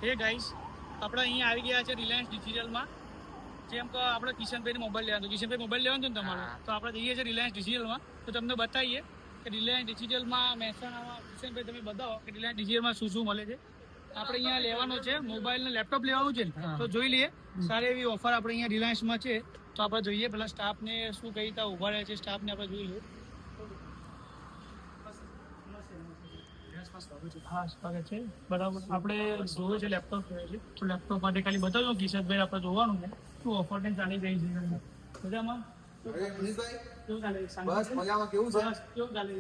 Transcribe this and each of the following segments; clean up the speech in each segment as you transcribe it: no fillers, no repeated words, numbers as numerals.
હે ગાઈસ, આપણે અહીંયા આવી ગયા છે રિલાયન્સ ડિજિટલમાં. જેમ કે આપણે કિશનભાઈને મોબાઈલ લેવાનો, કિશનભાઈ મોબાઈલ લેવાનો છે ને તમારો, તો આપણે જઈએ છીએ રિલાયન્સ ડિજિટલમાં. તો તમને બતાવીએ કે રિલાયન્સ ડિજિટલમાં મહેસાણામાં. કિશનભાઈ તમે બતાવો કે રિલાયન્સ ડિજિટલમાં શું શું મળે છે. આપણે અહીંયા લેવાનો છે મોબાઈલ ને લેપટોપ લેવાનું છે ને, તો જોઈ લઈએ. સારી એવી ઓફર આપણે અહીંયા રિલાયન્સમાં છે, તો આપણે જોઈએ પેલા સ્ટાફને શું કઈ રીતે ઉભા રહે છે. સ્ટાફને આપણે જોઈ લઈએ. હા, સ્વાગત છે. બરાબર, આપણે જોવે છે લેપટોપ જોઈએ છે, તો લેપટોપ માટે ખાલી બતાવજો કિશનભાઈ, આપણે જોવાનું છે શું ઓફર ને ચાલી રહી છે બધામાં. કેવું ચાલે? બસ મજામાં. કેવું છે? કેવું ચાલે?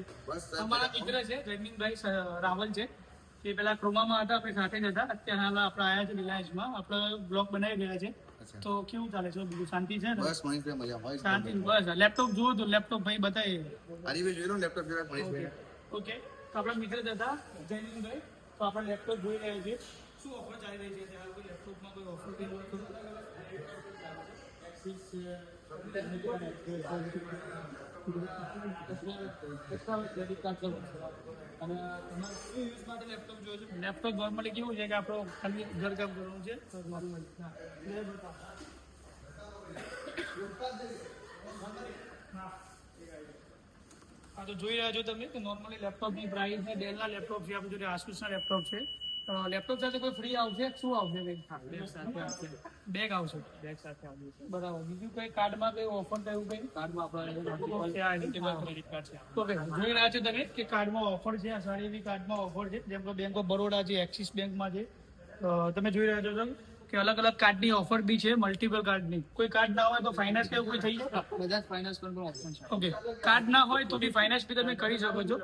અમારા મિત્ર છે જયમીનભાઈ રાવલ છે, એ પેલા ક્રોમામાં હતા, આપણે સાથે જ હતા. અત્યારે હાલ આપણે આવ્યા છે રિલાયન્સમાં, આપણે બ્લોગ બનાવી રહ્યા છે. તો કેવું ચાલે છે? બીજું શાંતિ છે ને? બસ મનીષભાઈ મજામાં. શાંતિ. બસ લેપટોપ જુઓ તો લેપટોપ ભાઈ બતાવીએ. હરીભાઈ જોઈ લો લેપટોપ જોડે મનીષભાઈ. ઓકે, તો આપણા મિત્ર જ હતા જયમીનભાઈ, તો આપણે લેપટોપ જોઈ રહ્યા છીએ. શું ઓફર ચાલી રહી છે ત્યાં? કોઈ લેપટોપમાં કોઈ ઓફર કઈ હોય તો લેપટોપ નોર્મલી કેવું છે કે આપણો ખાલી ઘરકામ કરવાનું છે. હા, તો જોઈ રહ્યા છો તમે કે નોર્મલી લેપટોપની પ્રાઇસ છે. ડેલના લેપટોપ છે, આપણી જોડે આસુસના લેપટોપ છે. લેપટોપ સાથે કોઈ ફ્રી આવશે? શું આવશે? બેગ આવશે. બેગ સાથે આવશે, બરાબર. બીજું કઈ કાર્ડમાં કઈ ઓફર થયું? કઈ કાર્ડમાં આપણે જોઈ રહ્યા છો તમે કે કાર્ડમાં ઓફર છે. આ સારી એવી કાર્ડમાં ઓફર છે, જેમ કે બેંક ઓફ બરોડા છે, એક્સિસ બેંકમાં છે. તમે જોઈ રહ્યા છો તમે કે અલગ અલગ કાર્ડની ઓફર બી છે, મલ્ટિપલ કાર્ડની. કોઈ કાર્ડ ના હોય તો ફાઇનાન્સ કે કોઈ થઈ જાય? બધા ફાઇનાન્સ પર ઓપ્શન છે. ઓકે, કાર્ડ ના હોય તો બી ફાઇનાન્સ બી તમે કરી શકો છો.